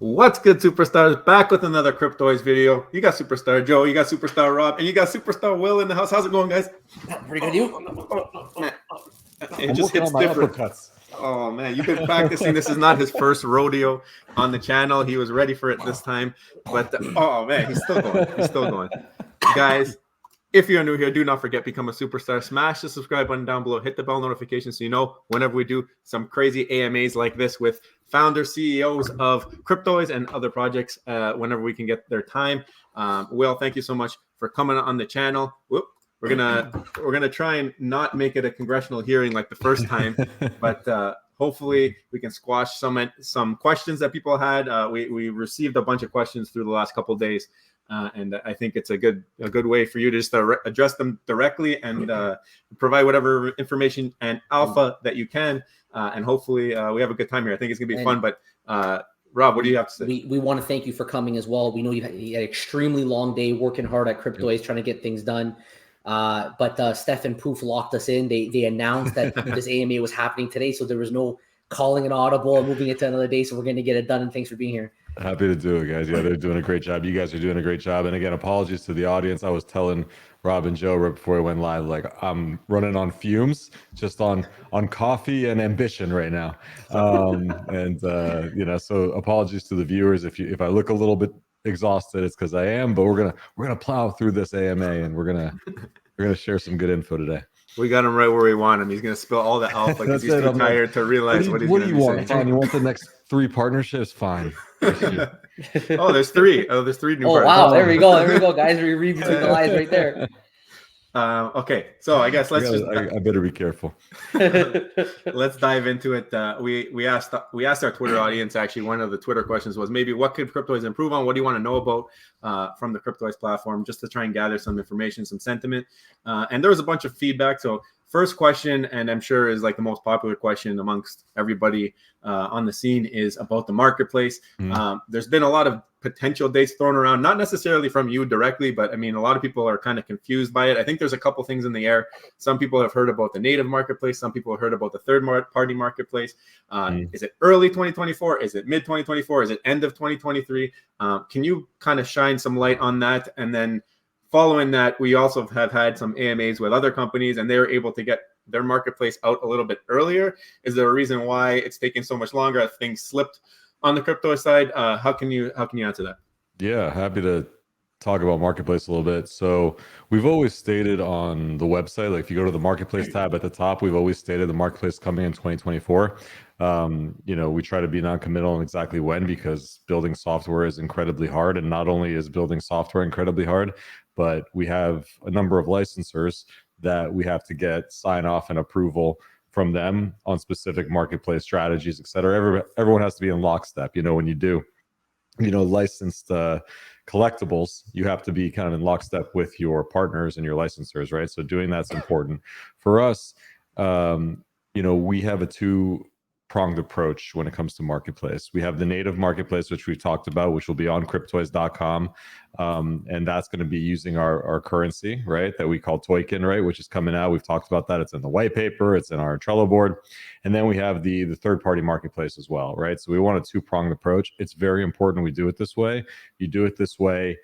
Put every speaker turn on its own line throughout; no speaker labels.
What's good, superstars? Back with another Cryptoys video. You got Superstar Joe, you got Superstar Rob, and you got Superstar Will in the house. How's it going, guys?
Pretty good, you?
It just hits different. Oh, man, you've been practicing. This is not his first rodeo on the channel. He was ready for it this time. But, oh, man, he's still going. He's still going. Guys, if you're new here, do not forget, become a superstar. Smash the subscribe button down below. Hit the bell notification so you know whenever we do some crazy AMAs like this with founders, CEOs of Cryptoys and other projects whenever we can get their time. Will, thank you so much for coming on the channel. Whoop. We're gonna try and not make it a congressional hearing like the first time, but hopefully we can squash some questions that people had. We received a bunch of questions through the last couple of days. And I think it's a good way for you to just address them directly and provide whatever information and alpha that you can. And hopefully we have a good time here. I think it's going to be fun. But Rob, what do you have to say?
We want to thank you for coming as well. We know you had an extremely long day working hard at Cryptoys, trying to get things done. But Steph and Proof locked us in. They announced that this AMA was happening today. So there was no calling an audible and moving it to another day. So we're going to get it done. And thanks for being here.
Happy to do it, guys. Yeah, they're doing a great job. You guys are doing a great job. And again, apologies to the audience. I was telling Rob and Joe right before we went live, like I'm running on fumes, just on coffee and ambition right now. You know, so apologies to the viewers if I look a little bit exhausted, it's because I am. But we're gonna plow through this AMA and we're gonna share some good info today.
We got him right where we want him. He's going to spill all the alpha because he's too tired to realize what he's going to be saying.
Fine. You want the next 3 partnerships? Fine.
Oh, there's 3. Oh, there's 3 new partners.
Wow. There we go, guys. We read between the lines right there.
Okay, so I guess
I better be careful.
Let's dive into it. We asked our Twitter audience, actually, one of the Twitter questions was maybe what could Cryptoys improve on? What do you want to know about from the Cryptoys platform, just to try and gather some information, some sentiment. And there was a bunch of feedback. So first question, and I'm sure is like the most popular question amongst everybody on the scene, is about the marketplace. There's been a lot of potential dates thrown around, not necessarily from you directly, but I mean, a lot of people are kind of confused by it. I think there's a couple things in the air. Some people have heard about the native marketplace. Some people have heard about the third-party marketplace. Is it early 2024? Is it mid 2024? Is it end of 2023? Can you kind of shine some light on that? And then following that, we also have had some AMAs with other companies, and they were able to get their marketplace out a little bit earlier. Is there a reason why it's taking so much longer? Have things slipped on the crypto side? How can you answer that?
Yeah, happy to talk about marketplace a little bit. So we've always stated on the website, like if you go to the marketplace tab at the top, we've always stated the marketplace coming in 2024. You know, we try to be non-committal on exactly when, because building software is incredibly hard. And not only is building software incredibly hard, but we have a number of licensors that we have to get sign off and approval from them on specific marketplace strategies, et cetera. Everyone has to be in lockstep. You know, when you do, licensed collectibles, you have to be kind of in lockstep with your partners and your licensors, right? So doing that's important. For us, we have a 2-pronged approach when it comes to marketplace. We have the native marketplace, which we've talked about, which will be on cryptoys.com. And that's going to be using our currency, right, that we call Token, right, which is coming out. We've talked about that. It's in the white paper. It's in our Trello board. And then we have the third-party marketplace as well, right? So we want a 2-pronged approach. It's very important we do it this way. You do it this way,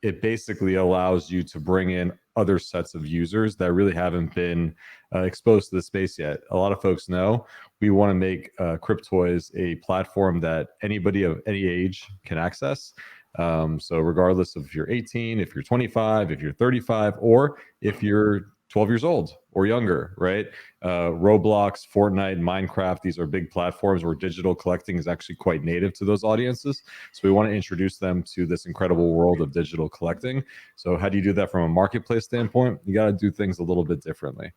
it basically allows you to bring in other sets of users that really haven't been exposed to the space yet. A lot of folks know we want to make Cryptoys a platform that anybody of any age can access. So regardless of if you're 18, if you're 25, if you're 35, or if you're 12 years old or younger, right? Roblox, Fortnite, Minecraft, these are big platforms where digital collecting is actually quite native to those audiences. So we want to introduce them to this incredible world of digital collecting. So how do you do that from a marketplace standpoint? You got to do things a little bit differently.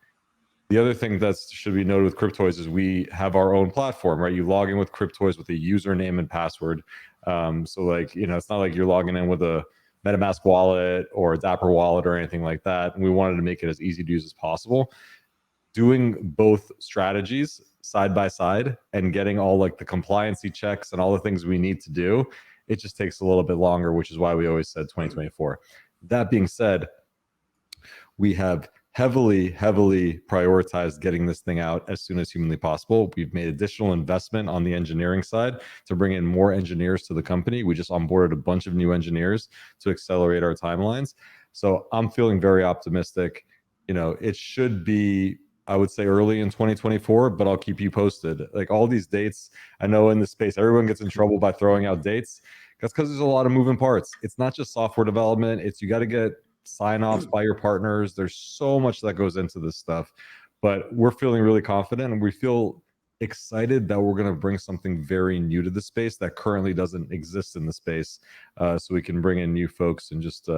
The other thing that should be noted with Cryptoys is we have our own platform, right? You log in with Cryptoys with a username and password. So like, it's not like you're logging in with a MetaMask wallet or a Dapper wallet or anything like that. And we wanted to make it as easy to use as possible. Doing both strategies side by side and getting all like the compliancy checks and all the things we need to do, it just takes a little bit longer, which is why we always said 2024. That being said, we have heavily prioritized getting this thing out as soon as humanly possible. We've made additional investment on the engineering side to bring in more engineers to the company. We just onboarded a bunch of new engineers to accelerate our timelines. So I'm feeling very optimistic. It should be, I would say, early in 2024, but I'll keep you posted. Like all these dates, I know in the space, everyone gets in trouble by throwing out dates. That's because there's a lot of moving parts. It's not just software development. You got to get sign-offs by your partners. There's so much that goes into this stuff, but we're feeling really confident, and we feel excited that we're going to bring something very new to the space that currently doesn't exist in the space, so we can bring in new folks and just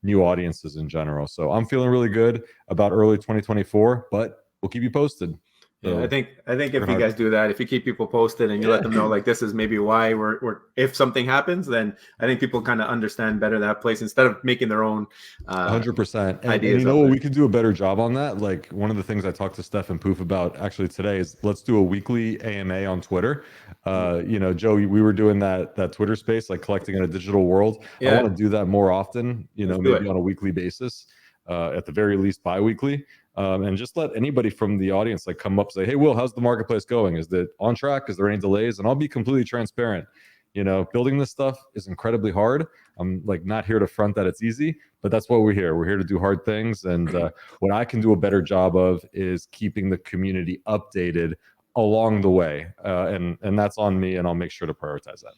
new audiences in general. So I'm feeling really good about early 2024, but we'll keep you posted.
Yeah, I think if you guys do that, if you keep people posted and you let them know, like, this is maybe why we're if something happens, then I think people kind of understand better that place instead of making their own
100%. And
ideas.
you know what, we could do a better job on that. Like one of the things I talked to Steph and Poof about actually today is let's do a weekly AMA on Twitter. Joe, we were doing that Twitter space, like collecting in a digital world. Yeah. I want to do that more often, maybe on a weekly basis, at the very least bi-weekly. And just let anybody from the audience like come up and say, hey, Will, how's the marketplace going? Is it on track? Is there any delays? And I'll be completely transparent. Building this stuff is incredibly hard. I'm like not here to front that it's easy, but that's what we're here. We're here to do hard things. And what I can do a better job of is keeping the community updated along the way. And that's on me, and I'll make sure to prioritize that.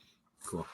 Cool.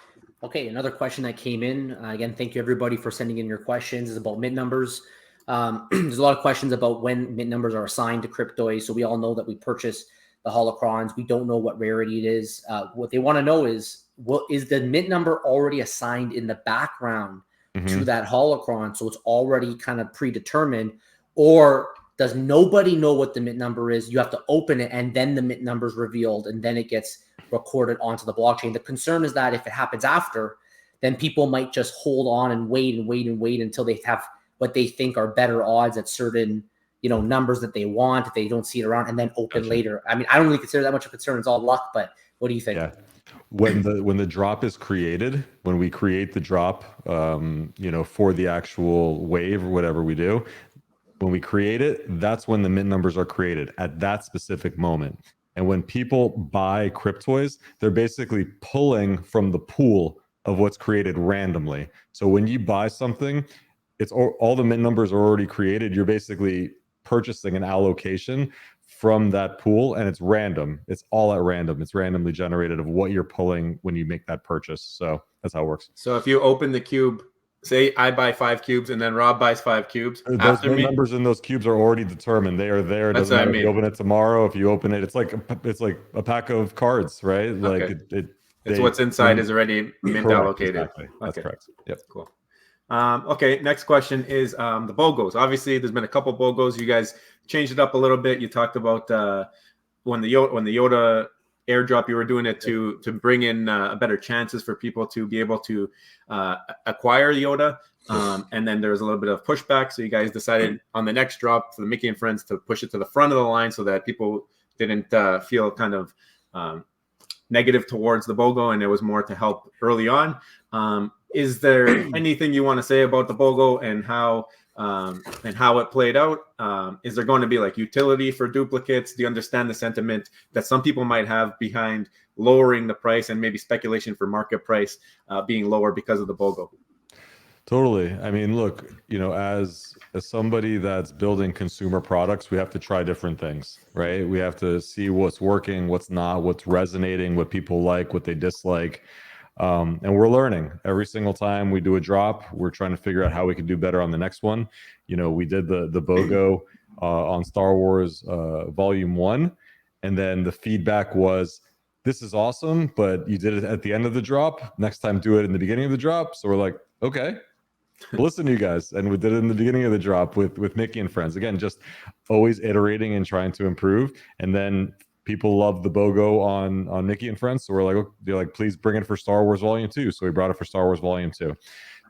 Okay, another question that came in. Again, thank you everybody for sending in your questions. It's about mint numbers. There's a lot of questions about when mint numbers are assigned to Cryptoys. So we all know that we purchase the holocrons. We don't know what rarity it is. What they want to know is, is the mint number already assigned in the background to that holocron? So it's already kind of predetermined, or does nobody know what the mint number is? You have to open it and then the mint number is revealed and then it gets recorded onto the blockchain. The concern is that if it happens after, then people might just hold on and wait until they have what they think are better odds at certain, numbers that they want if they don't see it around, and then open later. I mean, I don't really consider that much of a concern. It's all luck, but what do you think?
Yeah. When the drop is created, when we create the drop, for the actual wave or whatever we do, when we create it, that's when the mint numbers are created at that specific moment. And when people buy Cryptoys, they're basically pulling from the pool of what's created randomly. So when you buy something, it's all the mint numbers are already created. You're basically purchasing an allocation from that pool, and it's random. It's all at random. It's randomly generated of what you're pulling when you make that purchase. So that's how it works.
So if you open the cube, say I buy 5 cubes and then Rob buys 5 cubes.
Those numbers in those cubes are already determined. They are there. It doesn't matter if you open it tomorrow. If you open it, it's like a pack of cards, right?
Okay.
Like
it's what's inside is already mint allocated.
Exactly. That's correct. Yep.
Cool. Okay, next question is the BOGOs. Obviously, there's been a couple BOGOs. You guys changed it up a little bit. You talked about when the Yoda airdrop, you were doing it to bring in better chances for people to be able to acquire Yoda. And then there was a little bit of pushback. So you guys decided on the next drop for the Mickey and Friends to push it to the front of the line so that people didn't feel kind of negative towards the BOGO, and it was more to help early on. Is there anything you want to say about the BOGO and how it played out? Is there going to be like utility for duplicates? Do you understand the sentiment that some people might have behind lowering the price and maybe speculation for market price being lower because of the BOGO?
Totally. I mean, look, as somebody that's building consumer products, we have to try different things, right? We have to see what's working, what's not, what's resonating, what people like, what they dislike. And we're learning every single time we do a drop. We're trying to figure out how we can do better on the next one. We did the BOGO on Star Wars Volume 1, and then the feedback was, this is awesome, but you did it at the end of the drop. Next time, do it in the beginning of the drop. So we're like, okay, listen to you guys. And we did it in the beginning of the drop with Mickey and Friends. Again, just always iterating and trying to improve. And then people love the BOGO on Mickey and Friends. So we're like, they're like, please bring it for Star Wars Volume 2. So we brought it for Star Wars Volume 2.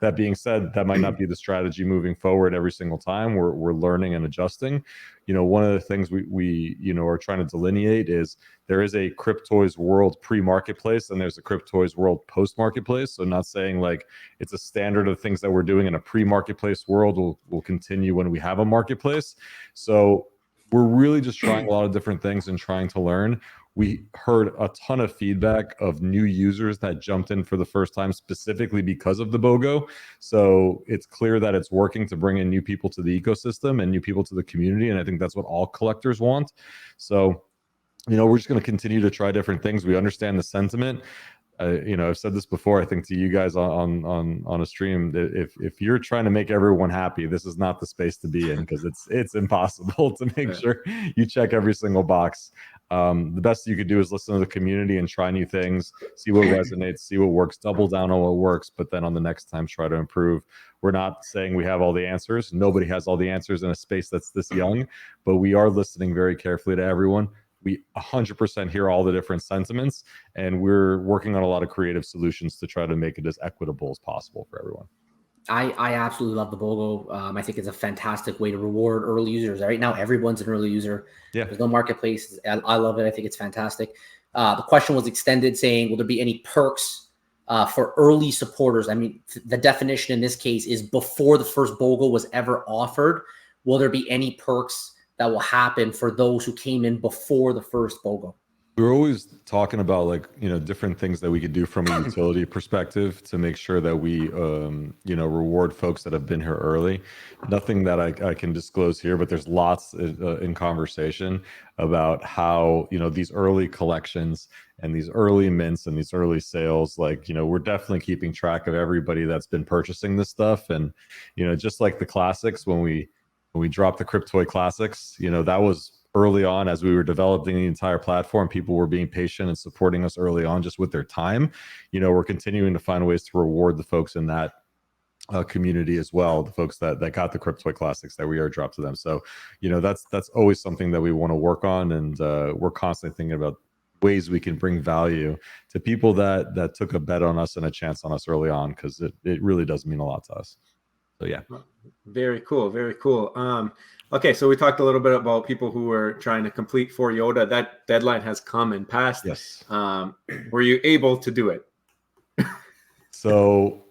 That being said, that might not be the strategy moving forward every single time. We're learning and adjusting. One of the things we are trying to delineate is there is a Cryptoys world pre-marketplace and there's a Cryptoys world post-marketplace. So not saying like it's a standard of things that we're doing in a pre-marketplace world will continue when we have a marketplace. So we're really just trying a lot of different things and trying to learn. We heard a ton of feedback of new users that jumped in for the first time specifically because of the BOGO. So it's clear that it's working to bring in new people to the ecosystem and new people to the community. And I think that's what all collectors want. So, we're just going to continue to try different things. We understand the sentiment. I've said this before, I think to you guys on a stream, that if you're trying to make everyone happy, this is not the space to be in, because it's impossible to make sure you check every single box. The best you could do is listen to the community and try new things, see what resonates, see what works, double down on what works, but then on the next time try to improve. We're not saying we have all the answers. Nobody has all the answers in a space that's this young, but we are listening very carefully to everyone. We 100% hear all the different sentiments, and we're working on a lot of creative solutions to try to make it as equitable as possible for everyone.
I absolutely love the BOGO. I think it's a fantastic way to reward early users. Right now, everyone's an early user.
Yeah.
There's no marketplace. I love it. I think it's fantastic. The question was extended, saying, will there be any perks for early supporters? I mean, the definition in this case is before the first BOGO was ever offered. Will there be any perks that will happen for those who came in before the first BOGO?
We're always talking about different things that we could do from a utility perspective to make sure that we reward folks that have been here early. Nothing that I can disclose here, but there's lots in conversation about how these early collections and these early mints and these early sales, we're definitely keeping track of everybody that's been purchasing this stuff. And just like the classics, when we dropped the Cryptoy classics, that was early on as we were developing the entire platform. People were being patient and supporting us early on just with their time. We're continuing to find ways to reward the folks in that community as well, the folks that got the Cryptoy classics that we airdropped to them. So that's always something that we want to work on, and we're constantly thinking about ways we can bring value to people that took a bet on us and a chance on us early on, because it really does mean a lot to us. So yeah.
Very cool. Very cool. Okay, so we talked a little bit about people who were trying to complete for Yoda. That deadline has come and passed.
Yes.
Were you able to do it?
So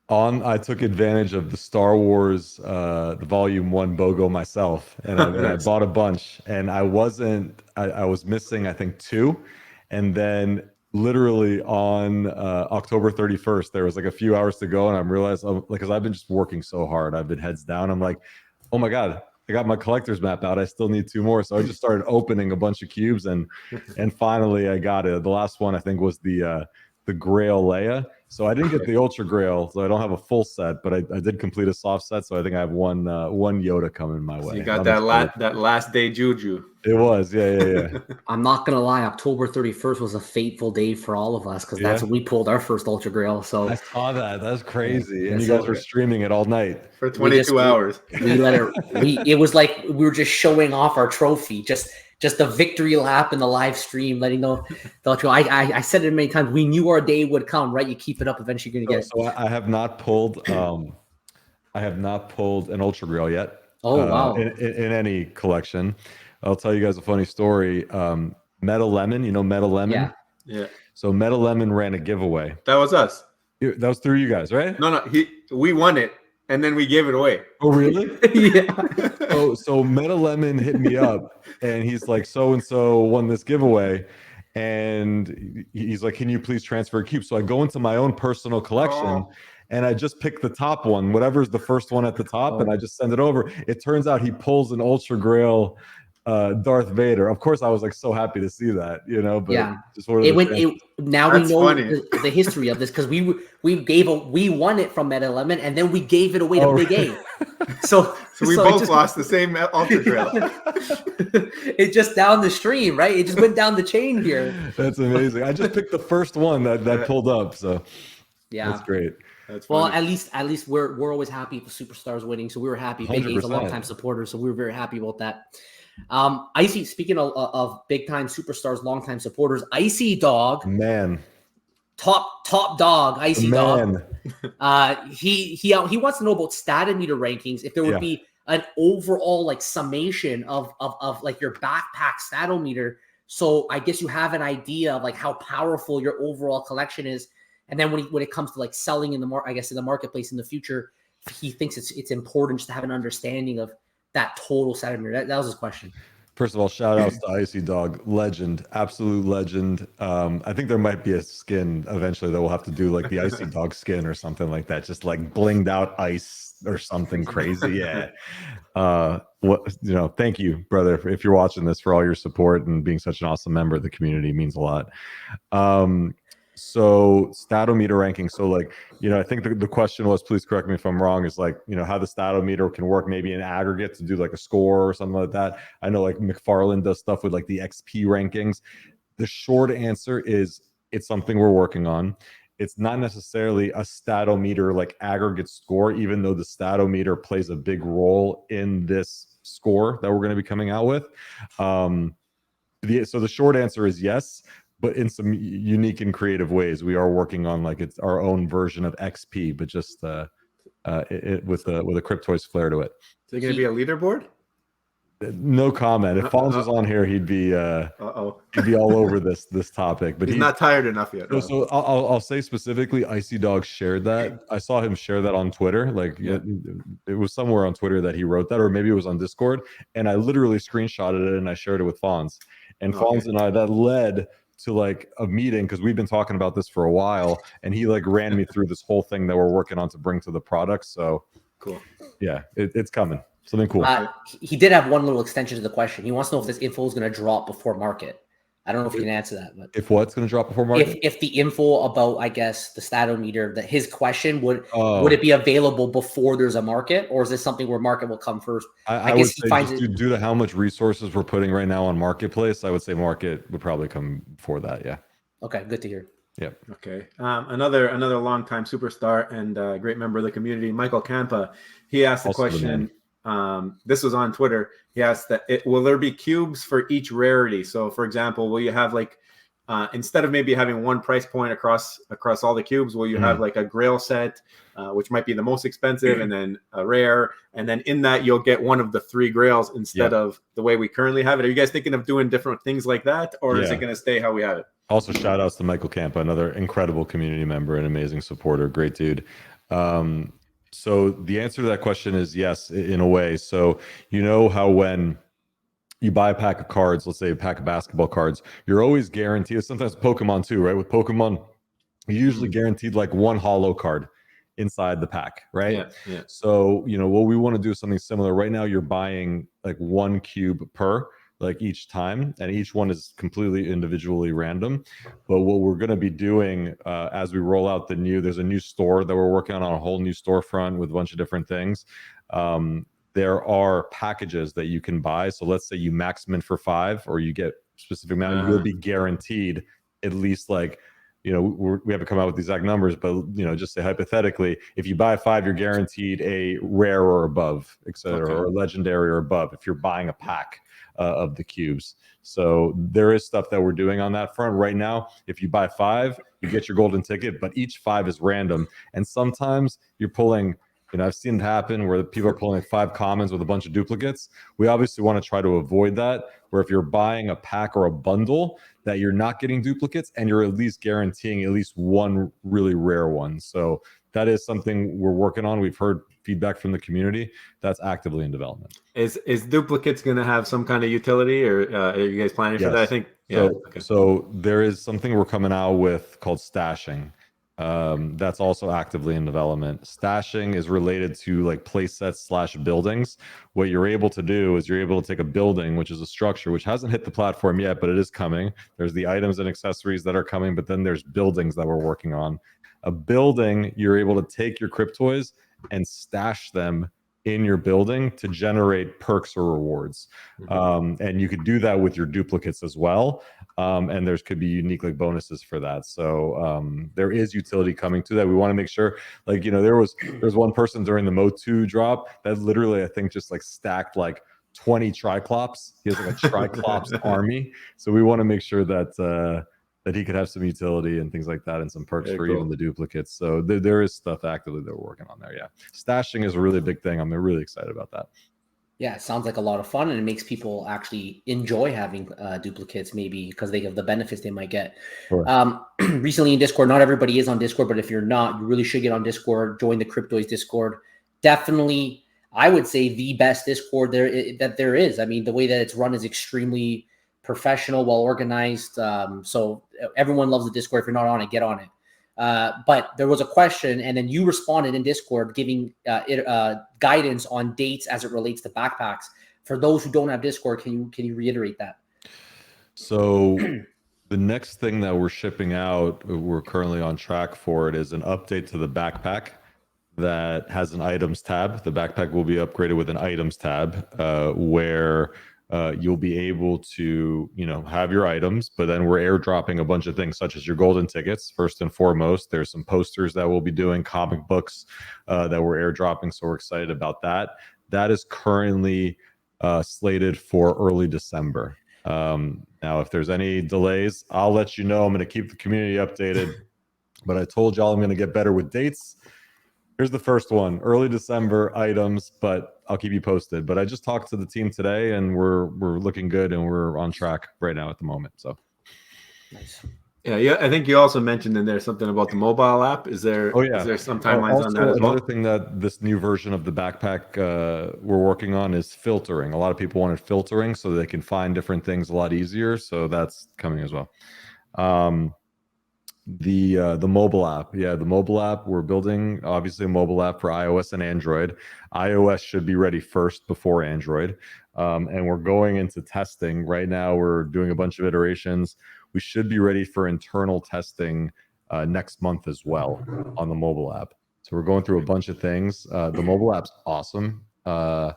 I took advantage of the Star Wars, the Volume 1 BOGO myself, and I bought a bunch, and I was missing, I think, 2. And then literally on October 31st, there was a few hours to go, and I realized, because I've been just working so hard, I've been heads down. I'm like, oh my God, I got my collector's map out. I still need 2 more. So I just started opening a bunch of cubes, and finally I got it. The last one I think was the Grail Leia. So I didn't get the Ultra Grail, so I don't have a full set, but I did complete a soft set. So I think I have one Yoda coming my way.
So you got that last day juju.
It was, yeah.
I'm not gonna lie, October 31st was a fateful day for all of us, because that's when we pulled our first Ultra Grail. So
I saw that. That's crazy. And you guys were streaming it all night
for 22 hours.
We let it. It was like we were just showing off our trophy, just the victory lap in the live stream, letting know the Ultra. I said it many times. We knew our day would come, right? You keep it up, eventually you're gonna get it.
So I have not pulled. I have not pulled an Ultra Grail yet.
Oh wow!
In any collection. I'll tell you guys a funny story. Meta Lemon, Meta Lemon?
Yeah. So
Meta Lemon ran a giveaway.
That was us.
That was through you guys, right?
No, we won it, and then we gave it away.
Oh, really?
Yeah.
So Meta Lemon hit me up, and he's like, so-and-so won this giveaway. And he's like, can you please transfer a cube? So I go into my own personal collection, and I just pick the top one, whatever's the first one at the top, and I just send it over. It turns out he pulls an Ultra Grail Darth Vader. Of course, I was so happy to see that, but just
now we know the history of this, because we won it from Meta Lemon, and then we gave it away to Big A. So
we both lost the same Ultra Grail.
It's just down the stream, right? It just went down the chain here.
That's amazing. I just picked the first one that pulled up, so
yeah,
that's great.
That's
well, at least we're always happy if the superstars winning, so we were happy. Big A's a long-time supporter, so we were very happy about that. Icy, speaking of big time superstars, longtime supporters, Icy Dog,
man,
top dog, icy dog.
Man.
He wants to know about statometer rankings. If there would be an overall like summation of like your backpack statometer, so I guess you have an idea of like how powerful your overall collection is. And then when it comes to like selling in the I guess in the marketplace in the future, he thinks it's important just to have an understanding of that total statometer. That was his question.
First of all, shout outs to Icy Dog, legend, absolute legend. I think there might be a skin eventually that we'll have to do like the Icy Dog skin or something like that, just like blinged out ice or something crazy. Yeah. Thank you, brother, if you're watching this, for all your support and being such an awesome member of the community. It means a lot. So statometer ranking. So like, I think the question was, please correct me if I'm wrong, is like, how the statometer can work maybe in aggregate to do like a score or something like that. I know like McFarland does stuff with like the XP rankings. The short answer is it's something we're working on. It's not necessarily a statometer like aggregate score, even though the statometer plays a big role in this score that we're going to be coming out with. So the short answer is yes, but in some unique and creative ways. We are working on like it's our own version of XP, but just with a Cryptoys flair to it.
Is it going to be a leaderboard?
No comment. If Fonz was on here, he'd be all over this topic. But
he's not tired enough yet.
So I'll say specifically, Icy Dog shared that. I saw him share that on Twitter. Like it was somewhere on Twitter that he wrote that, or maybe it was on Discord. And I literally screenshotted it and I shared it with Fonz. And Fonz and I, that led to like a meeting, because we've been talking about this for a while, and he like ran me through this whole thing that we're working on to bring to the product. So
cool.
Yeah, it's coming. Something cool.
He did have one little extension to the question. He wants to know if this info is going to drop before market. I don't know if you can answer that. But
if what's going to drop before market?
If the info about, I guess, the statometer, that his question would it be available before there's a market, or is this something where market will come first?
I guess he finds it due to how much resources we're putting right now on marketplace. I would say market would probably come before that. Yeah.
Okay, good to hear.
Yep.
Okay. Another longtime superstar and great member of the community, Michael Campa. He asked the question. This was on Twitter. He asked that will there be cubes for each rarity? So, for example, will you have like instead of maybe having one price point across all the cubes, will you have like a grail set, which might be the most expensive, and then a rare, and then in that you'll get one of the 3 grails instead of the way we currently have it? Are you guys thinking of doing different things like that, or is it going to stay how we have it?
Also, shout outs to Michael Campa, another incredible community member and amazing supporter. Great dude. So the answer to that question is yes, in a way. So how when you buy a pack of cards, let's say a pack of basketball cards, you're always guaranteed, sometimes Pokemon too, right? With Pokemon, you're usually guaranteed like one holo card inside the pack, right?
Yeah.
So, what we want to do is something similar. Right now, you're buying like 1 cube per, like each time, and each one is completely individually random. But what we're going to be doing as we roll out there's a new store that we're working on a whole new storefront with a bunch of different things. There are packages that you can buy. So let's say you max mint for 5, or you get specific amount, you'll be guaranteed at least like, we haven't come out with the exact numbers, but just say hypothetically, if you buy 5, you're guaranteed a rare or above, etc., or legendary or above if you're buying a pack of the cubes. So there is stuff that we're doing on that front right now. If you buy 5, you get your golden ticket, but each 5 is random. And sometimes you're pulling, I've seen it happen where people are pulling 5 commons with a bunch of duplicates. We obviously want to try to avoid that, where if you're buying a pack or a bundle, that you're not getting duplicates and you're at least guaranteeing at least one really rare one. So that is something we're working on. We've heard feedback from the community that's actively in development.
Is duplicates going to have some kind of utility, or are you guys planning for that? I think. Yeah.
So there is something we're coming out with called stashing. That's also actively in development. Stashing is related to like play sets / buildings. What you're able to do is you're able to take a building, which is a structure which hasn't hit the platform yet, but it is coming. There's the items and accessories that are coming, but then there's buildings that we're working on. A building, you're able to take your Cryptoys and stash them in your building to generate perks or rewards. And you could do that with your duplicates as well. And there's could be unique like bonuses for that. So there is utility coming to that. We want to make sure, like, there's one person during the Mo2 drop that literally, I think, just like stacked like 20 Triclops. He has like a Triclops army. So we want to make sure that that he could have some utility and things like that, and some perks
Very
for
cool.
even the duplicates. So there is stuff actively that we're working on there. Yeah, stashing is a really big thing. I'm really excited about that.
Yeah, it sounds like a lot of fun, and it makes people actually enjoy having duplicates, maybe because they have the benefits they might get.
Sure.
Recently in Discord, not everybody is on Discord, but if you're not, you really should get on Discord. Join the Cryptoys Discord. Definitely, I would say the best Discord that there is. I mean, the way that it's run is extremely professional, well organized. So everyone loves the Discord. If you're not on it, get on it. But there was a question, and then you responded in Discord giving guidance on dates as it relates to backpacks. For those who don't have Discord, can you reiterate that?
So the next thing that we're shipping out, we're currently on track for it, is an update to the backpack that has an items tab. The backpack will be upgraded with an items tab where you'll be able to, have your items, but then we're airdropping a bunch of things such as your golden tickets. First and foremost, there's some posters that we'll be doing, comic books that we're airdropping. So we're excited about that. That is currently slated for early December. Now, if there's any delays, I'll let you know. I'm going to keep the community updated, but I told y'all I'm going to get better with dates. Here's the first one, early December items, but I'll keep you posted. But I just talked to the team today, and we're looking good, and we're on track right now at the moment. So,
nice.
Yeah. I think you also mentioned in there something about the mobile app. Is there some timelines on that as well?
Another thing that this new version of the backpack we're working on is filtering. A lot of people wanted filtering so they can find different things a lot easier. So that's coming as well. The mobile app, the mobile app, we're building obviously a mobile app for iOS and Android. iOS should be ready first before Android, and we're going into testing right now. We're doing a bunch of iterations. We should be ready for internal testing next month as well on the mobile app. So we're going through a bunch of things. The mobile app's awesome. I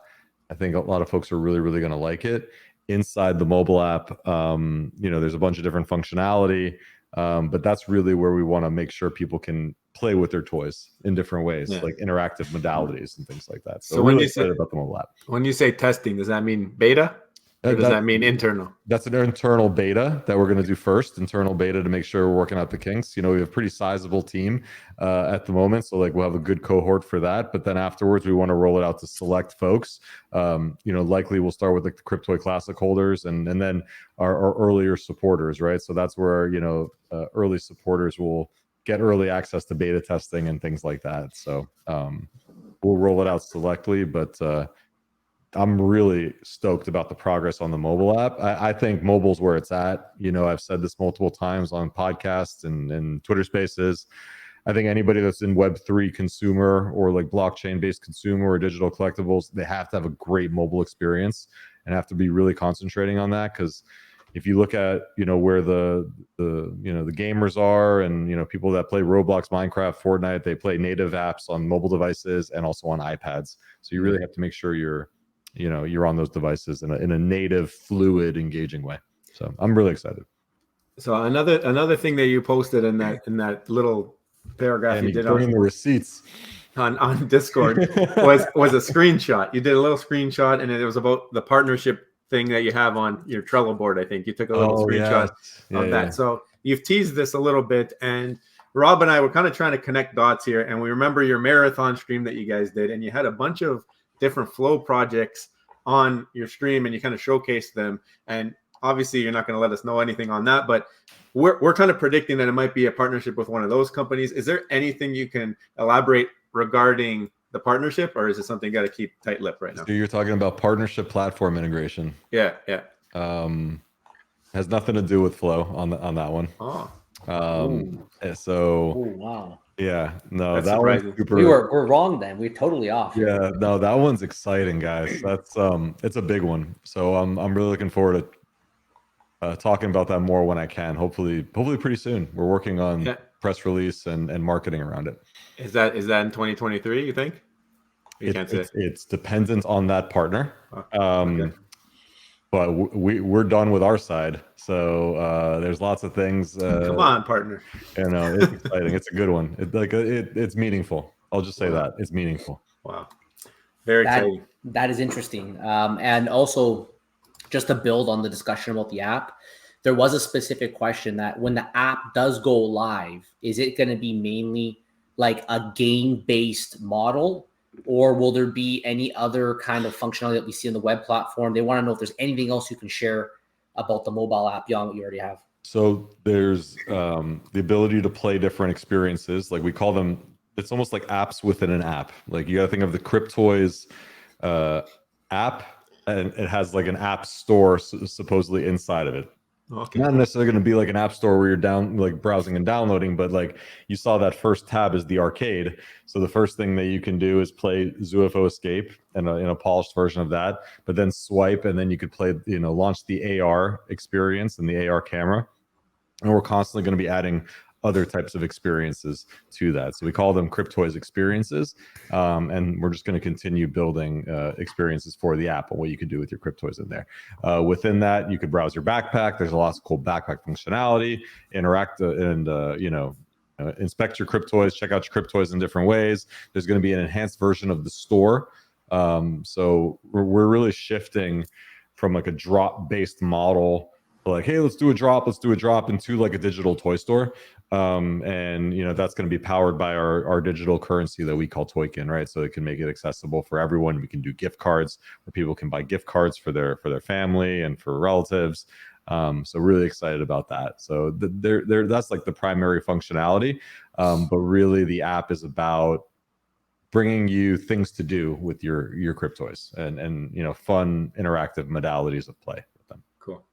think a lot of folks are really going to like it. Inside the mobile app, there's a bunch of different functionality. But that's really where we want to make sure people can play with their toys in different ways, like interactive modalities and things like that. So we're really excited about the mobile app.
When you say testing, does that mean beta? Or does that mean internal?
That's an internal beta that we're going to do first. Internal beta to make sure we're working out the kinks. We have a pretty sizable team at the moment, so we'll have a good cohort for that. But then afterwards, we want to roll it out to select folks. Likely we'll start with the Cryptoy Classic holders, and then our earlier supporters, right? So that's where early supporters will get early access to beta testing and things like that. So we'll roll it out selectively, but I'm really stoked about the progress on the mobile app. I think mobile's where it's at. I've said this multiple times on podcasts and Twitter Spaces. I think anybody that's in Web3 consumer or like blockchain-based consumer or digital collectibles, they have to have a great mobile experience and have to be really concentrating on that. Because if you look at where the gamers are and people that play Roblox, Minecraft, Fortnite, they play native apps on mobile devices and also on iPads. So you really have to make sure you're on those devices in a native, fluid, engaging way. So I'm really excited.
So another thing that you posted in that little paragraph you did
on the receipts
on Discord was a screenshot. You did a little screenshot, and it was about the partnership thing that you have on your Trello board. I think you took a little screenshot of that. So you've teased this a little bit, and Rob and I were kind of trying to connect dots here, and we remember your marathon stream that you guys did, and you had a bunch of different flow projects on your stream, and you kind of showcased them. And obviously you're not going to let us know anything on that, but we're kind of predicting that it might be a partnership with one of those companies. Is there anything you can elaborate regarding the partnership, or is it something you got to keep tight lip right now?
So you're talking about partnership platform integration.
Yeah.
Has nothing to do with flow on that one.
Wow.
Yeah, no,
that's
that
surprising.
one's super.
We're wrong then. We're totally off.
Yeah, no, that one's exciting, guys. That's it's a big one. So I'm really looking forward to talking about that more when I can. Hopefully pretty soon. We're working on press release and marketing around it.
Is that in 2023? You think?
It's dependent on that partner.
Okay.
But we're done with our side. So there's lots of things.
Come on, partner.
It's exciting. It's a good one. It's meaningful. I'll just say that it's meaningful.
Wow, very exciting.
That is interesting. And also, just to build on the discussion about the app, there was a specific question that when the app does go live, is it going to be mainly like a game-based model, or will there be any other kind of functionality that we see on the web platform? They want to know if there's anything else you can share about the mobile app beyond what you already have.
So there's the ability to play different experiences. Like we call them, it's almost like apps within an app. Like you got to think of the Cryptoys app, and it has like an app store supposedly inside of it.
Okay.
Not necessarily going to be like an app store where you're like browsing and downloading, but like you saw that first tab is the arcade. So the first thing that you can do is play ZooFO Escape in a polished version of that, but then swipe, and then you could play, launch the AR experience and the AR camera. And we're constantly going to be adding other types of experiences to that. So we call them Cryptoys experiences. And we're just going to continue building experiences for the app and what you can do with your Cryptoys in there. Within that, you could browse your backpack. There's a lot of cool backpack functionality, interact and, inspect your Cryptoys, check out your Cryptoys in different ways. There's going to be an enhanced version of the store. So we're really shifting from like a drop-based model, like, hey, let's do a drop into like a digital toy store. And that's going to be powered by our digital currency that we call Toykin, right? So it can make it accessible for everyone. We can do gift cards where people can buy gift cards for their family and for relatives. So really excited about that. So that's like the primary functionality. But really the app is about bringing you things to do with your Cryptoys and fun interactive modalities of play with them.
Cool.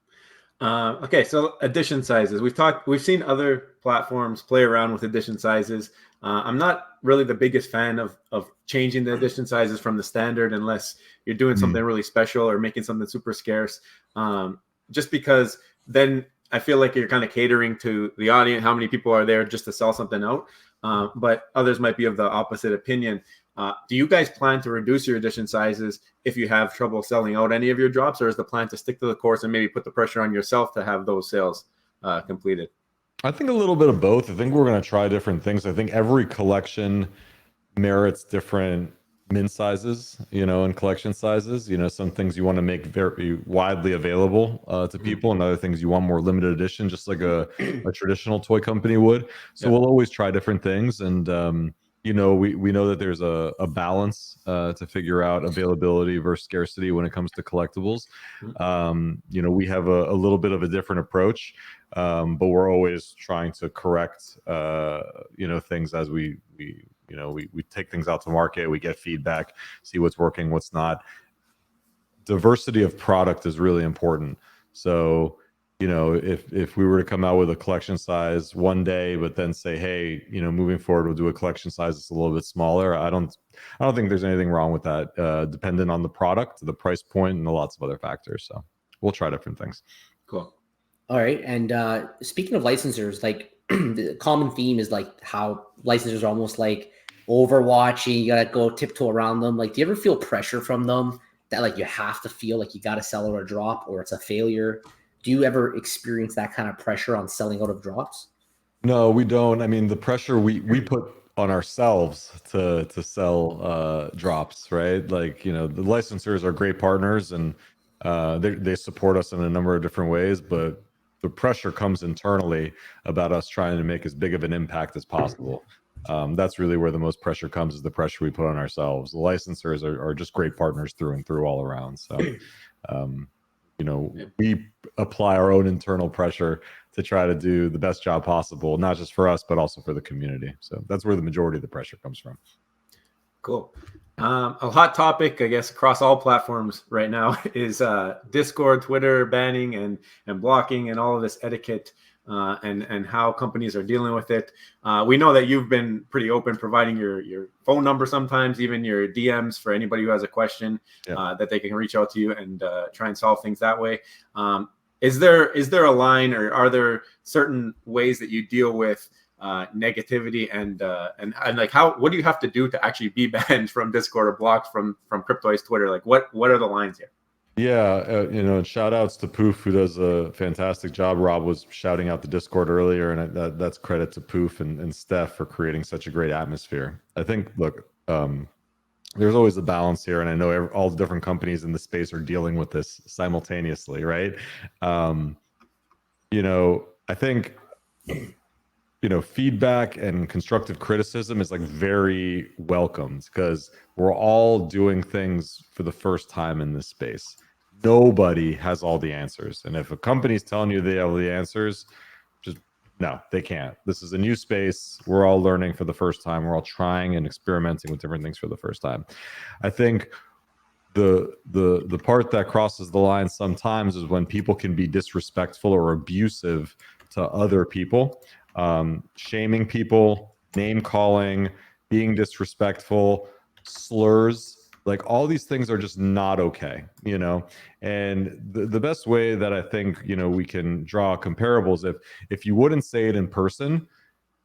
Okay, so edition sizes. We've seen other platforms play around with edition sizes. I'm not really the biggest fan of changing the edition sizes from the standard unless you're doing something really special or making something super scarce. Just because then I feel like you're kind of catering to the audience, how many people are there just to sell something out. But others might be of the opposite opinion. Do you guys plan to reduce your edition sizes if you have trouble selling out any of your drops, or is the plan to stick to the course and maybe put the pressure on yourself to have those sales completed?
I think a little bit of both. I think we're going to try different things. I think every collection merits different min sizes, and collection sizes. Some things you want to make very widely available to people, and other things you want more limited edition, just like a traditional toy company would. So we'll always try different things, and we know that there's a balance to figure out availability versus scarcity when it comes to collectibles. We have a little bit of a different approach, but we're always trying to correct things as we take things out to market, we get feedback, see what's working, what's not. Diversity of product is really important. So, if we were to come out with a collection size one day, but then say, hey, moving forward, we'll do a collection size that's a little bit smaller. I don't think there's anything wrong with that, dependent on the product, the price point, and lots of other factors. So we'll try different things.
Cool.
All right. And speaking of licensors, like the common theme is like how licensors are almost like overwatching. You gotta go tiptoe around them. Like, do you ever feel pressure from them that like you have to feel like you gotta sell out a drop or it's a failure? Do you ever experience that kind of pressure on selling out of drops?
No, we don't. I mean, the pressure we put on ourselves to sell drops, right? Like, the licensors are great partners, and they support us in a number of different ways, but the pressure comes internally about us trying to make as big of an impact as possible. That's really where the most pressure comes, is the pressure we put on ourselves. The licensors are just great partners through and through all around. So, we apply our own internal pressure to try to do the best job possible, not just for us, but also for the community. So that's where the majority of the pressure comes from.
Cool. A hot topic, I guess, across all platforms right now is Discord, Twitter banning and blocking and all of this etiquette and how companies are dealing with it. We know that you've been pretty open, providing your phone number sometimes, even your DMs for anybody who has a question that they can reach out to you and try and solve things that way. Is there a line, or are there certain ways that you deal with negativity and like what do you have to do to actually be banned from Discord or blocked from Cryptoys Twitter? Like what are the lines here?
Yeah, shout outs to Poof, who does a fantastic job. Rob was shouting out the Discord earlier, and that's credit to Poof and Steph for creating such a great atmosphere. I think, look, there's always a balance here, and I know all the different companies in the space are dealing with this simultaneously, right? I think, feedback and constructive criticism is like very welcomed because we're all doing things for the first time in this space. Nobody has all the answers. And if a company's telling you they have all the answers, just no, they can't. This is a new space. We're all learning for the first time. We're all trying and experimenting with different things for the first time. I think the part that crosses the line sometimes is when people can be disrespectful or abusive to other people, shaming people, name calling, being disrespectful, slurs. Like all these things are just not okay, and the best way that I think we can draw comparables, if you wouldn't say it in person,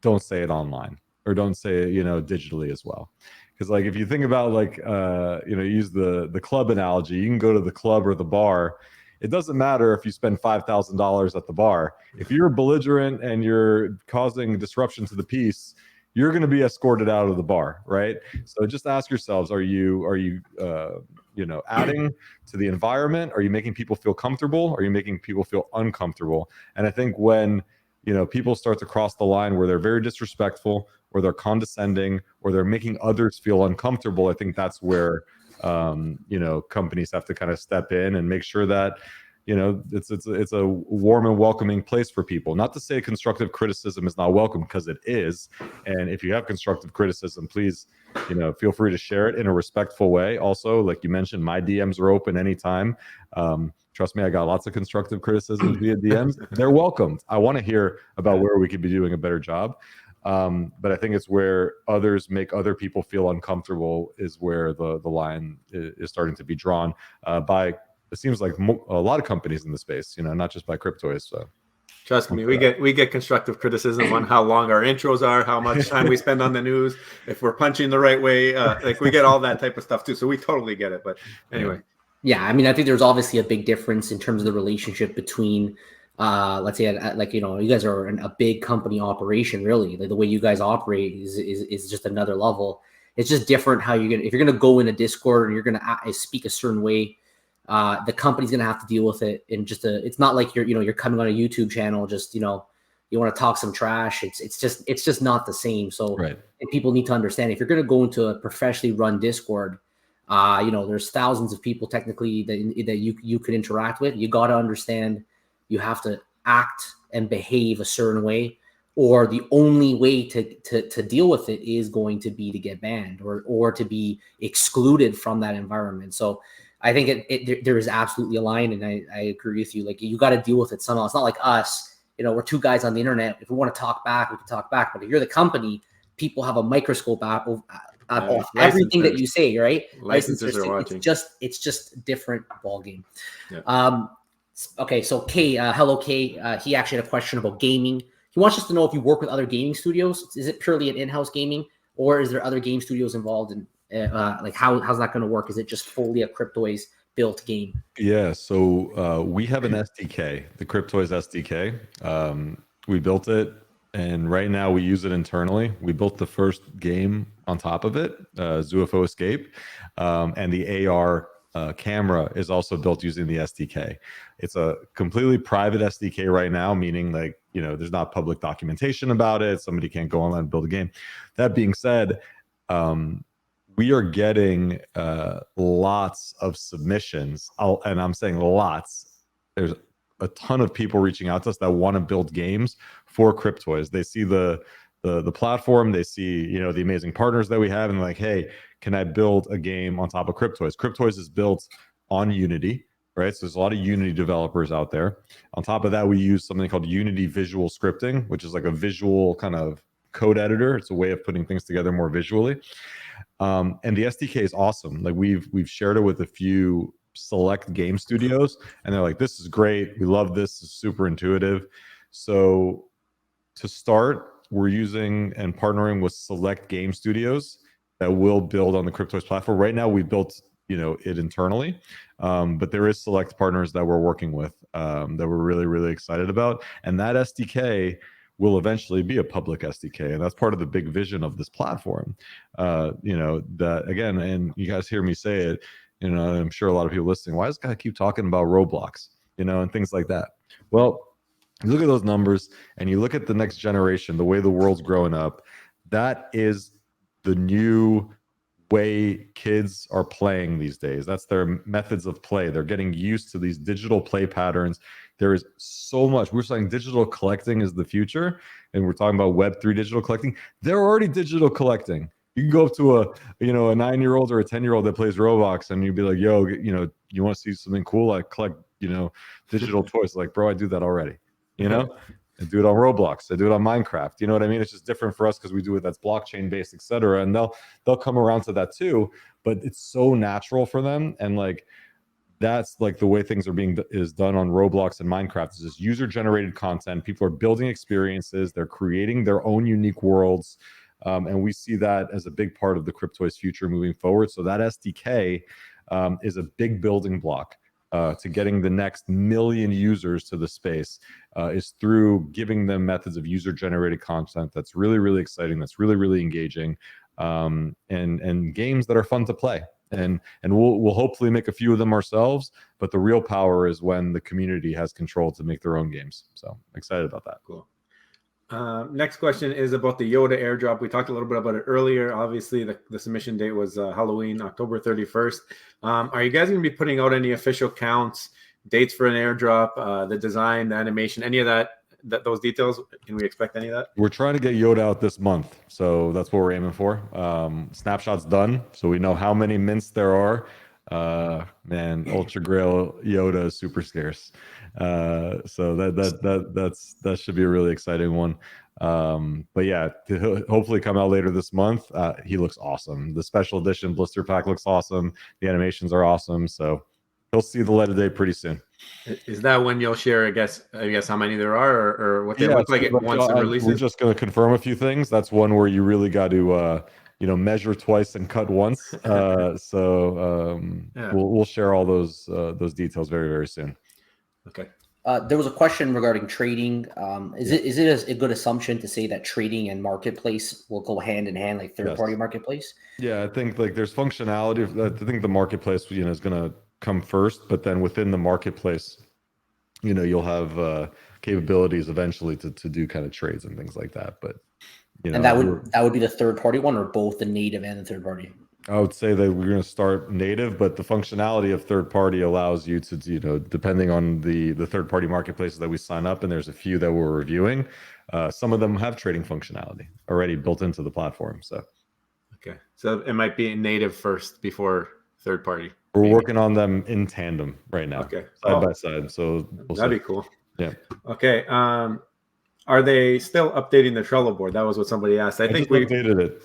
don't say it online, or don't say it digitally as well. Because like if you think about like use the club analogy, you can go to the club or the bar. It doesn't matter if you spend $5,000 at the bar. If you're belligerent and you're causing disruption to the peace, you're going to be escorted out of the bar, right? So just ask yourselves: Are you adding to the environment? Are you making people feel comfortable? Are you making people feel uncomfortable? And I think when people start to cross the line where they're very disrespectful, or they're condescending, or they're making others feel uncomfortable, I think that's where companies have to kind of step in and make sure that it's a warm and welcoming place for people. Not to say constructive criticism is not welcome, because it is. And if you have constructive criticism, please feel free to share it in a respectful way. Also, like you mentioned, my DMs are open anytime. Trust me, I got lots of constructive criticisms via DMs. They're welcomed. I want to hear about where we could be doing a better job. But I think it's where others make other people feel uncomfortable is where the line is starting to be drawn by, it seems like a lot of companies in the space, not just by Cryptoys. So
trust me, we get constructive criticism on how long our intros are, how much time we spend on the news, if we're punching the right way. Like we get all that type of stuff too. So we totally get it. But anyway.
Yeah, I mean, I think there's obviously a big difference in terms of the relationship between, let's say, like you guys are a big company operation. Really, like the way you guys operate is just another level. It's just different how if you're gonna go in a Discord and you're gonna speak a certain way, the company's gonna have to deal with it. And it's not like you're coming on a YouTube channel, just you want to talk some trash. It's just not the same. So
right.
And people need to understand, if you're gonna go into a professionally run Discord, there's thousands of people technically that you could interact with. You got to understand you have to act and behave a certain way, or the only way to deal with it is going to be to get banned or to be excluded from that environment. So I think there is absolutely a line, and I agree with you. Like you got to deal with it somehow. It's not like us, we're two guys on the internet. If we want to talk back, we can talk back. But if you're the company, people have a microscope everything that you say, right?
Licensors are watching.
It's just different ballgame. Yeah. Okay, so Kay, hello Kay. He actually had a question about gaming. He wants us to know if you work with other gaming studios. Is it purely an in-house gaming, or is there other game studios involved? In like how's that going to work? Is it just fully a Cryptoys built game?
Yeah, so we have an SDK, the Cryptoys SDK. We built it, and right now we use it internally. We built the first game on top of it, ZUFO Escape, and the AR camera is also built using the SDK. It's a completely private SDK right now, meaning like, there's not public documentation about it. Somebody can't go online and build a game. That being said, we are getting lots of submissions, and I'm saying lots. There's a ton of people reaching out to us that want to build games for Cryptoys. They see the platform, they see the amazing partners that we have, and they're like, hey, can I build a game on top of Cryptoys? Cryptoys is built on Unity, right? So there's a lot of Unity developers out there. On top of that, we use something called Unity Visual Scripting, which is like a visual kind of code editor. It's a way of putting things together more visually. And the SDK is awesome. Like we've shared it with a few select game studios, and they're like, this is great. We love this. It's super intuitive. So to start, we're using and partnering with select game studios that will build on the Cryptoys platform. Right now, we built it internally, but there is select partners that we're working with that we're really, really excited about. And that SDK will eventually be a public SDK, and that's part of the big vision of this platform. That again, and you guys hear me say it, I'm sure a lot of people listening, why does this guy keep talking about Roblox, and things like that? Well, You look at those numbers and you look at the next generation, the way the world's growing up, that is the new way kids are playing these days. That's their methods of play. They're getting used to these digital play patterns. There is so much. We're saying digital collecting is the future, and we're talking about Web3 digital collecting. They're already digital collecting. You can go up to a 9-year-old or a 10-year-old that plays Roblox, and you'd be like, "Yo, you want to see something cool? I collect, digital toys." Like, bro, I do that already. I do it on Roblox. I do it on Minecraft. You know what I mean? It's just different for us because we do it that's blockchain based, etc. And they'll come around to that too. But it's so natural for them, and like that's like the way things are is done on Roblox and Minecraft. Is just user generated content. People are building experiences. They're creating their own unique worlds, and we see that as a big part of the Cryptoys future moving forward. So that SDK is a big building block. To getting the next million users to the space is through giving them methods of user-generated content that's really, really exciting, that's really, really engaging, and games that are fun to play. And we'll hopefully make a few of them ourselves, but the real power is when the community has control to make their own games. So excited about that.
Cool. Next question is about the Yoda airdrop. We talked a little bit about it earlier. Obviously, the submission date was Halloween, October 31st. Are you guys going to be putting out any official counts, dates for an airdrop, the design, the animation, any of those details? Can we expect any of that?
We're trying to get Yoda out this month, so that's what we're aiming for. Snapshot's done, so we know how many mints there are. Man, Ultra Grail Yoda is super scarce. So that should be a really exciting one. But yeah, to hopefully come out later this month. He looks awesome. The special edition blister pack looks awesome. The animations are awesome. So he'll see the light of day pretty soon.
Is that when you'll share, I guess how many there are, or what they look like once it releases?
We're just going to confirm a few things. That's one where you really got to measure twice and cut once. We'll share all those details very, very soon.
Okay.
There was a question regarding trading. Is it a good assumption to say that trading and marketplace will go hand in hand, like third-party marketplace?
Yeah, I think like there's functionality. I think the marketplace, is going to come first, but then within the marketplace, you'll have capabilities eventually to do kind of trades and things like that. But
and that would be the third-party one, or both the native and the third-party?
I would say that we're going to start native, but the functionality of third party allows you to, depending on the third party marketplaces that we sign up, and there's a few that we're reviewing, some of them have trading functionality already built into the platform. So,
okay, so it might be native first before third party.
We're working on them in tandem right now,
okay,
side by side. So
that'd be cool.
Yeah.
Okay. Are they still updating the Trello board? That was what somebody asked. I think we
updated it.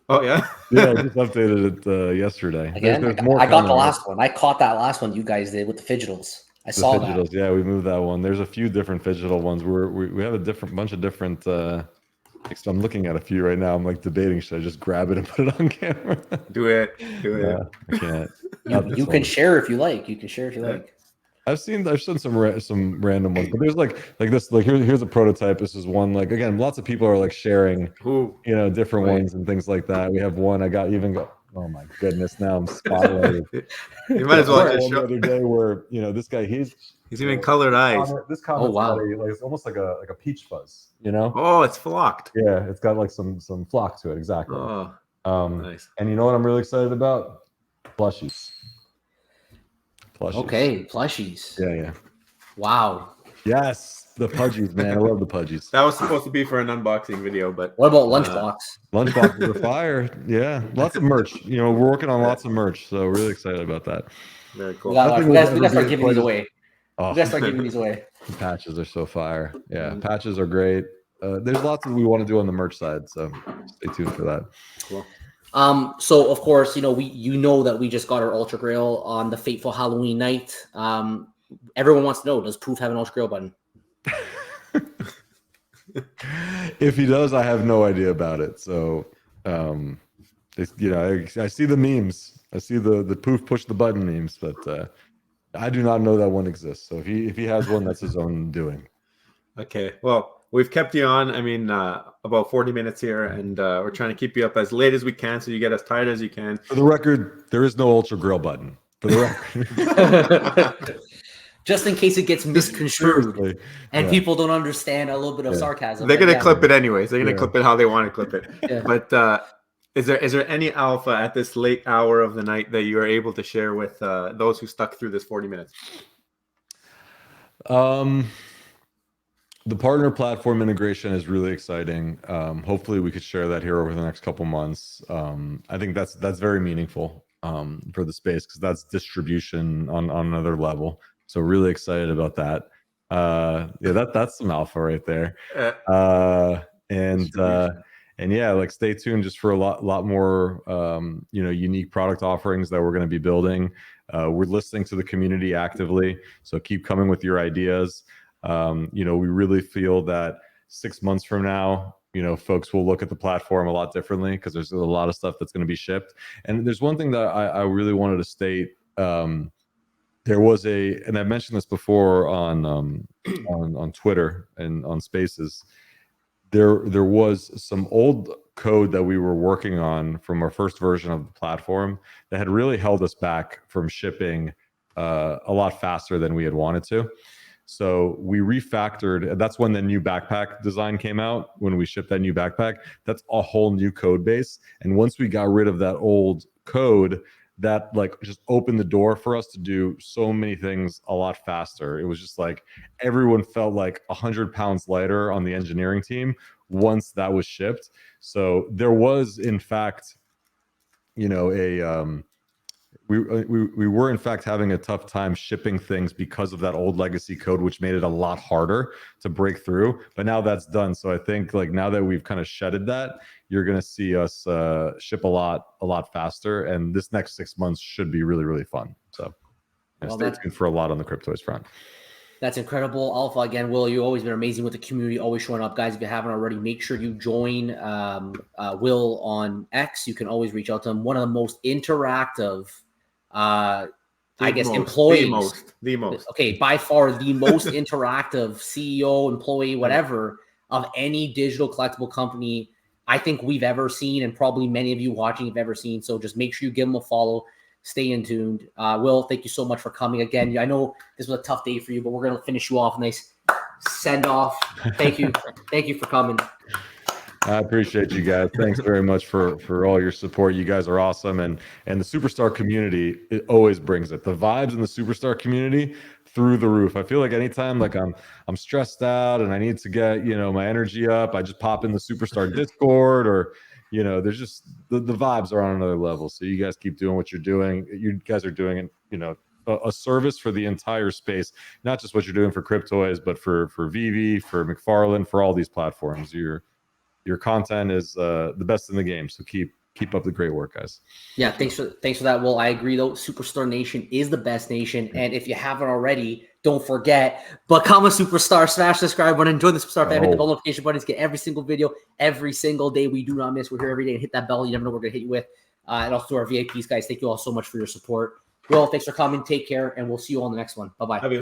Oh yeah,
yeah. I just updated it yesterday.
Again, I got the last one. I caught that last one you guys did with the fidgetals. I saw that.
Yeah, we moved that one. There's a few different fidgetal ones. We have a bunch of different. I'm looking at a few right now. I'm like debating, should I just grab it and put it on camera?
Do it.
Yeah, I can't.
You can share if you like. I've
seen some random ones, but there's like this. Like here's a prototype. This is one. Like again, lots of people are like sharing, different ones and things like that. We have one. Oh my goodness! Now I'm spotlighted.
You might as well just
show the other day where this guy he's
even colored eyes.
This comment, it's almost like a peach fuzz.
Oh, it's flocked.
Yeah, it's got like some flock to it. Exactly.
Oh, nice.
And you know what I'm really excited about? Plushies.
Okay, plushies.
Yeah.
Wow.
Yes, the pudgies, man. I love the pudgies.
That was supposed to be for an unboxing video, but
what about lunchbox?
Lunchboxes are fire. Yeah, lots of merch. We're working on lots of merch, so really excited about that.
Very cool.
We gotta start giving these away. We gotta start giving these away.
Patches are so fire. Yeah, patches are great. There's lots that we want to do on the merch side, so stay tuned for that.
Cool.
So of course, that we just got our Ultra Grail on the fateful Halloween night. Everyone wants to know, does Poof have an Ultra Grail button?
If he does, I have no idea about it. So, I see the memes. I see the Poof push the button memes, but I do not know that one exists. So if he has one, that's his own doing.
Okay. Well, we've kept you on, about 40 minutes here, and we're trying to keep you up as late as we can so you get as tired as you can.
For the record, there is no Ultra Grail button. For the record.
just in case it gets misconstrued
Seriously.
and people don't understand a little bit of sarcasm.
They're gonna clip it anyways. They're gonna clip it how they want to clip it.
Yeah.
But is there any alpha at this late hour of the night that you are able to share with those who stuck through this 40 minutes?
The partner platform integration is really exciting. Hopefully we could share that here over the next couple months. I think that's very meaningful for the space, because that's distribution on another level. So really excited about that. That's some alpha right there. And yeah, like stay tuned just for a lot more unique product offerings that we're going to be building. We're listening to the community actively, so keep coming with your ideas. We really feel that 6 months from now, folks will look at the platform a lot differently, because there's a lot of stuff that's going to be shipped. And there's one thing that I really wanted to state. There was and I mentioned this before on Twitter and on Spaces. There was some old code that we were working on from our first version of the platform that had really held us back from shipping a lot faster than we had wanted to. So we refactored. That's when the new backpack design came out. When we shipped that new backpack, that's a whole new code base. And once we got rid of that old code, that just opened the door for us to do so many things a lot faster. It was just like everyone felt like 100 pounds lighter on the engineering team once that was shipped. So there was, in fact, we were in fact having a tough time shipping things because of that old legacy code, which made it a lot harder to break through. But now that's done. So I think now that we've kind of shedded that, you're going to see us ship a lot faster. And this next 6 months should be really, really fun. So stay tuned for a lot on the Cryptoys front.
That's incredible. Alpha, again, Will, you've always been amazing with the community, always showing up. Guys, if you haven't already, make sure you join Will on X. You can always reach out to him. One of the most interactive employees.
The most.
Okay, by far the most interactive CEO, employee, whatever, of any digital collectible company I think we've ever seen, and probably many of you watching have ever seen. So just make sure you give him a follow. Stay in tuned. Will, thank you so much for coming again. I know this was a tough day for you, but we're going to finish you off. Nice send off. Thank you. Thank you for coming.
I appreciate you guys. Thanks very much for all your support. You guys are awesome. And the Superstar community, it always brings it. The vibes in the Superstar community through the roof. I feel like anytime I'm stressed out and I need to get, my energy up, I just pop in the Superstar Discord, or, there's just the vibes are on another level. So you guys keep doing what you're doing. You guys are doing, a service for the entire space, not just what you're doing for Cryptoys, but for Vivi, for McFarlane, for all these platforms. Your content is the best in the game. So keep up the great work, guys.
Yeah, thanks for that, Will. I agree, though. Superstar Nation is the best nation. And if you haven't already, don't forget, become a superstar, smash subscribe button, join the Superstar family, hit the bell notification buttons, get every single video every single day. We do not miss. We're here every day, and hit that bell. You never know what we're going to hit you with. And also to our VIPs, guys, thank you all so much for your support. Will, thanks for coming. Take care, and we'll see you on the next one. Bye-bye.